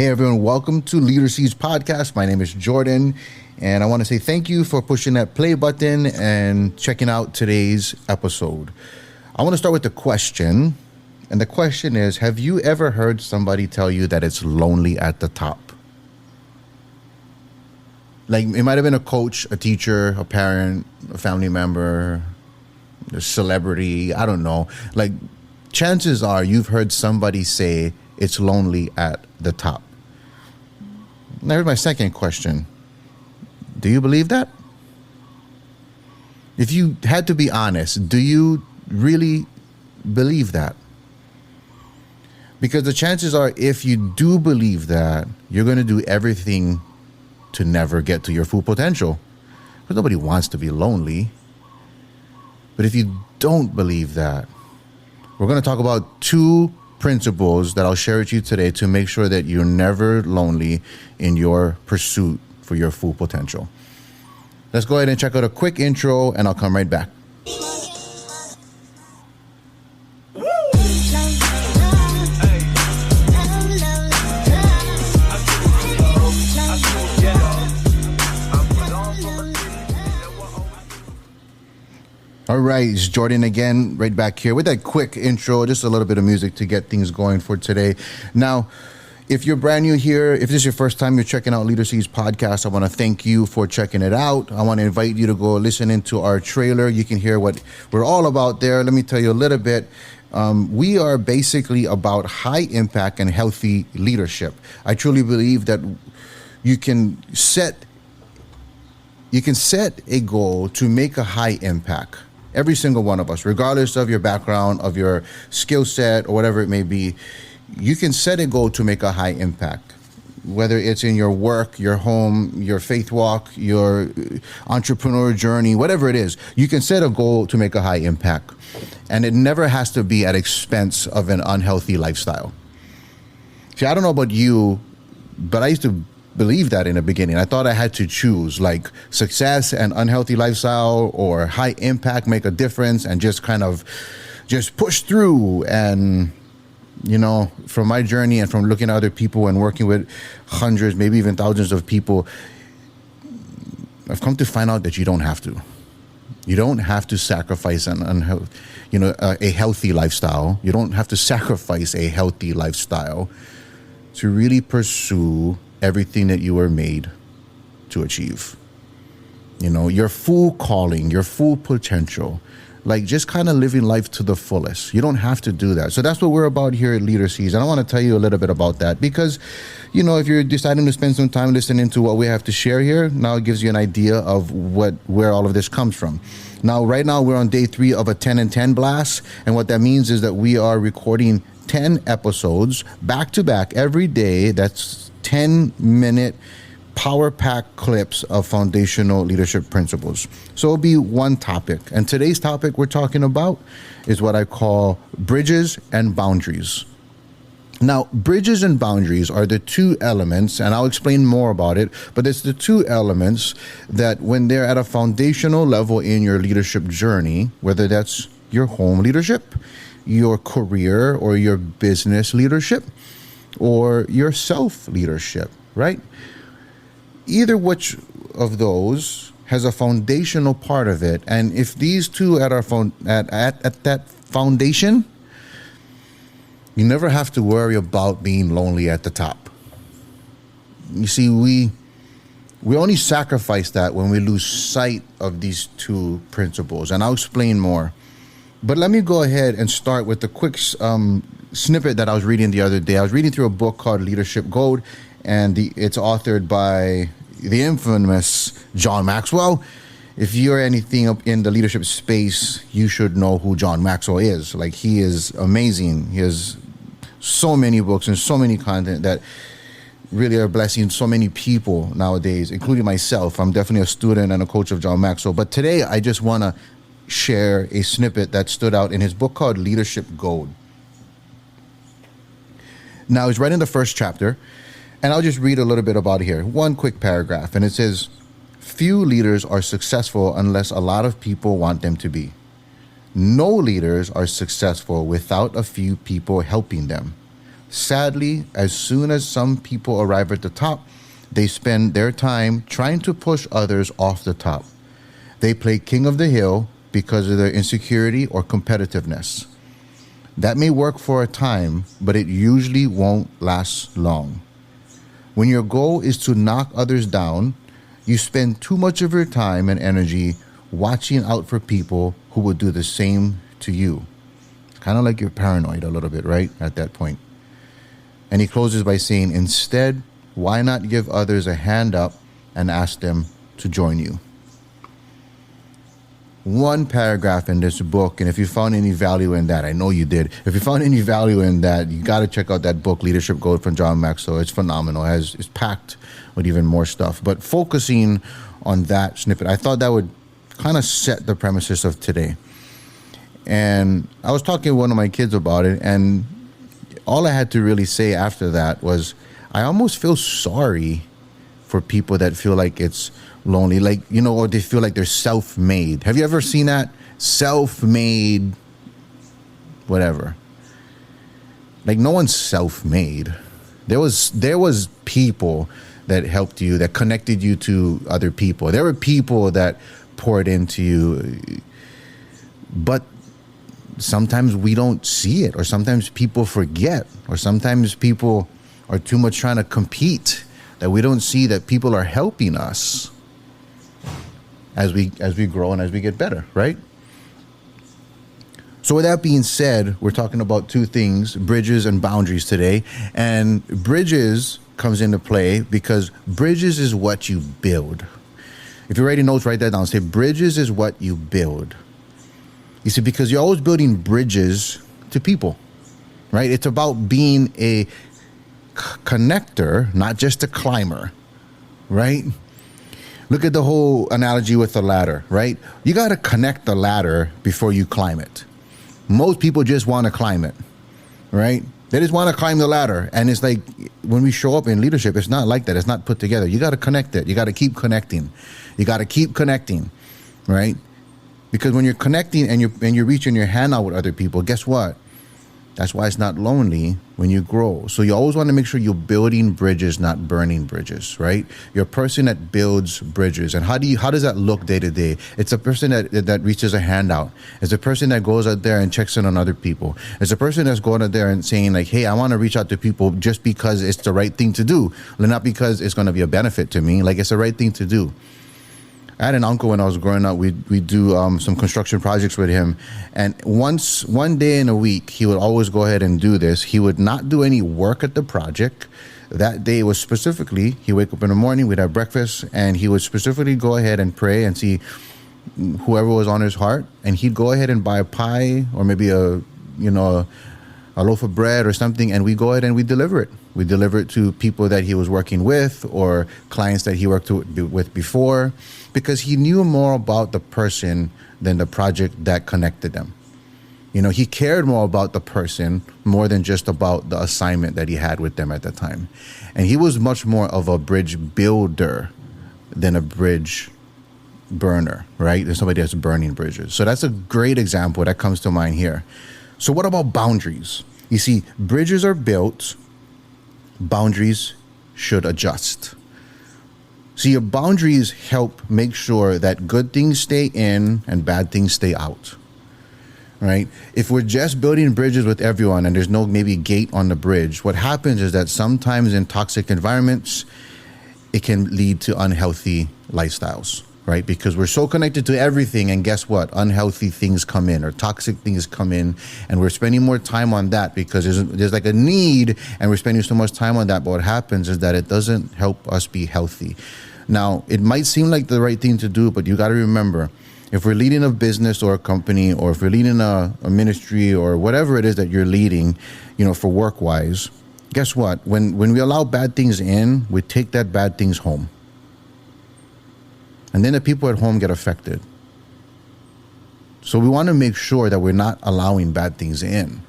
Hey everyone, welcome to Leader Seeds Podcast. My name is Jordan, and I want to say thank you for pushing that play button and checking out today's episode. I want to start with the question, and the question is, have you ever heard somebody tell you that it's lonely at the top? Like, it might have been a coach, a teacher, a parent, a family member, a celebrity, I don't know. Like, chances are you've heard somebody say it's lonely at the top. Now, here's my second question. Do you believe that? If you had to be honest, do you really believe that? Because the chances are, if you do believe that, you're going to do everything to never get to your full potential. Because nobody wants to be lonely. But if you don't believe that, we're going to talk about two principles that I'll share with you today to make sure that you're never lonely in your pursuit for your full potential. Let's go ahead and check out a quick intro, and I'll come right back. All right, it's Jordan again, right back here with that quick intro, just a little bit of music to get things going for today. Now, if you're brand new here, if this is your first time you're checking out Leader Seeds Podcast, I want to thank you for checking it out. I want to invite you to go listen into our trailer. You can hear what we're all about there. Let me tell you a little bit. We are basically about high impact and healthy leadership. I truly believe that you can set a goal to make a high impact. Every single one of us, regardless of your background, of your skill set, or whatever it may be, you can set a goal to make a high impact. Whether it's in your work, your home, your faith walk, your entrepreneur journey, whatever it is, you can set a goal to make a high impact. And it never has to be at expense of an unhealthy lifestyle. See, I don't know about you, but I used to believe that in the beginning. I thought I had to choose like success and unhealthy lifestyle, or high impact, make a difference, and just kind of just push through. And you know, from my journey and from looking at other people and working with hundreds, maybe even thousands of people, I've come to find out that you don't have to. You don't have to sacrifice a healthy lifestyle. You don't have to sacrifice a healthy lifestyle to really pursue everything that you were made to achieve. You know, your full calling, your full potential, like just kind of living life to the fullest. You don't have to do that. So that's what we're about here at Leader Seeds. And I want to tell you a little bit about that because, you know, if you're deciding to spend some time listening to what we have to share here, now it gives you an idea of where all of this comes from. Now, right now, we're on day 3 of a 10 and 10 blast. And what that means is that we are recording 10 episodes back to back every day. That's 10-minute power pack clips of foundational leadership principles. So it'll be one topic. And today's topic we're talking about is what I call bridges and boundaries. Now, bridges and boundaries are the two elements, and I'll explain more about it, but it's the two elements that when they're at a foundational level in your leadership journey, whether that's your home leadership, your career or your business leadership, or your self-leadership, right? Either which of those has a foundational part of it. And if these two at that foundation, you never have to worry about being lonely at the top. You see, we only sacrifice that when we lose sight of these two principles. And I'll explain more. But let me go ahead and start with the quick snippet that I was reading the other day. I was reading through a book called Leadership Code, and it's authored by the infamous John Maxwell. If you're anything up in the leadership space, you should know who John Maxwell is. Like, he is amazing. He has so many books and so many content that really are blessing so many people nowadays, including myself. I'm definitely a student and a coach of John Maxwell. But today, I just want to share a snippet that stood out in his book called Leadership Code. Now, he's right in the first chapter, and I'll just read a little bit about it here. One quick paragraph, and it says, "Few leaders are successful unless a lot of people want them to be. No leaders are successful without a few people helping them. Sadly, as soon as some people arrive at the top, they spend their time trying to push others off the top. They play king of the hill because of their insecurity or competitiveness. That may work for a time, but it usually won't last long. When your goal is to knock others down, you spend too much of your time and energy watching out for people who will do the same to you. Kind of like you're paranoid a little bit, right? At that point. And he closes by saying, instead, why not give others a hand up and ask them to join you? One paragraph in this book, and if you found any value in that, I know you did. If you found any value in that, you got to check out that book, Leadership Code from John Maxwell. It's phenomenal. It's packed with even more stuff. But focusing on that snippet, I thought that would kind of set the premises of today. And I was talking to one of my kids about it, and all I had to really say after that was, I almost feel sorry for people that feel like it's lonely, like, you know, or they feel like they're self-made. Have you ever seen that? Self-made, whatever. Like, no one's self-made. There was people that helped you, that connected you to other people. There were people that poured into you, but sometimes we don't see it, or sometimes people forget, or sometimes people are too much trying to compete that we don't see that people are helping us as we grow and as we get better, right? So with that being said, we're talking about two things, bridges and boundaries today. And bridges comes into play because bridges is what you build. If you're writing notes, write that down. Say, bridges is what you build. You see, because you're always building bridges to people, right? It's about being a connector, not just a climber, right? Look at the whole analogy with the ladder, right? You got to connect the ladder before you climb it. Most people just want to climb it, right? They just want to climb the ladder. And it's like, when we show up in leadership, it's not like that. It's not put together. You got to connect it. You got to keep connecting. You got to keep connecting, right? Because when you're connecting and you're reaching your hand out with other people, guess what? That's why it's not lonely when you grow. So you always want to make sure you're building bridges, not burning bridges, right? You're a person that builds bridges. And how does that look day to day? It's a person that reaches a hand out. It's a person that goes out there and checks in on other people. It's a person that's going out there and saying like, hey, I want to reach out to people just because it's the right thing to do, not because it's going to be a benefit to me. Like, it's the right thing to do. I had an uncle when I was growing up. We do some construction projects with him, and one day in a week, he would always go ahead and do this. He would not do any work at the project. That day was specifically, he wake up in the morning, we'd have breakfast, and he would specifically go ahead and pray and see whoever was on his heart, and he'd go ahead and buy a pie or maybe a loaf of bread or something, and we go ahead and we deliver it. We deliver it to people that he was working with or clients that he worked with before, because he knew more about the person than the project that connected them. You know, he cared more about the person more than just about the assignment that he had with them at the time. And he was much more of a bridge builder than a bridge burner, right? There's somebody that's burning bridges. So that's a great example that comes to mind here. So what about boundaries? You see, bridges are built, boundaries should adjust. See, your boundaries help make sure that good things stay in and bad things stay out, right? If we're just building bridges with everyone and there's no maybe gate on the bridge, what happens is that sometimes in toxic environments, it can lead to unhealthy lifestyles, right? Because we're so connected to everything, and guess what? Unhealthy things come in or toxic things come in, and we're spending more time on that because there's like a need, and we're spending so much time on that. But what happens is that it doesn't help us be healthy. Now, it might seem like the right thing to do, but you got to remember, if we're leading a business or a company, or if we're leading a ministry or whatever it is that you're leading, for work-wise, guess what? When we allow bad things in, we take that bad things home. And then the people at home get affected. So we want to make sure that we're not allowing bad things in,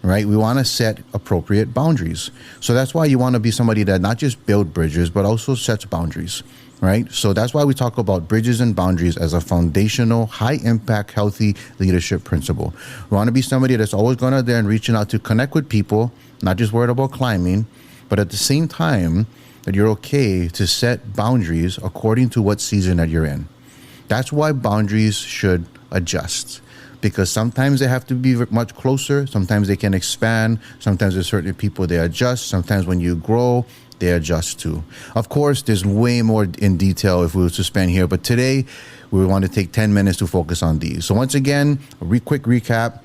right? We want to set appropriate boundaries. So that's why you want to be somebody that not just build bridges, but also sets boundaries. right? So that's why we talk about bridges and boundaries as a foundational, high impact, healthy leadership principle. We want to be somebody that's always going out there and reaching out to connect with people, not just worried about climbing, but at the same time that you're okay to set boundaries according to what season that you're in. That's why boundaries should adjust, because sometimes they have to be much closer. Sometimes they can expand. Sometimes there's certain people they adjust. Sometimes when you grow, they adjust too. Of course, there's way more in detail if we were to spend here, but today we want to take 10 minutes to focus on these. So once again, a quick recap.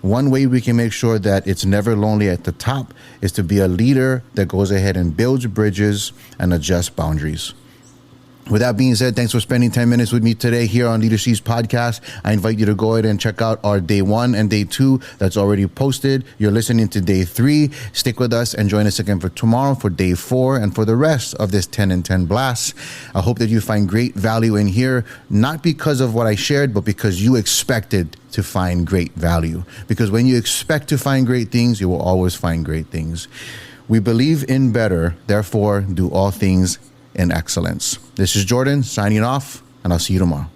One way we can make sure that it's never lonely at the top is to be a leader that goes ahead and builds bridges and adjusts boundaries. With that being said, thanks for spending 10 minutes with me today here on Leaderships Podcast. I invite you to go ahead and check out our day 1 and day 2 that's already posted. You're listening to day 3. Stick with us and join us again for tomorrow for day 4 and for the rest of this 10 and 10 blast. I hope that you find great value in here, not because of what I shared, but because you expected to find great value. Because when you expect to find great things, you will always find great things. We believe in better, therefore do all things in excellence. This is Jordan signing off, and I'll see you tomorrow.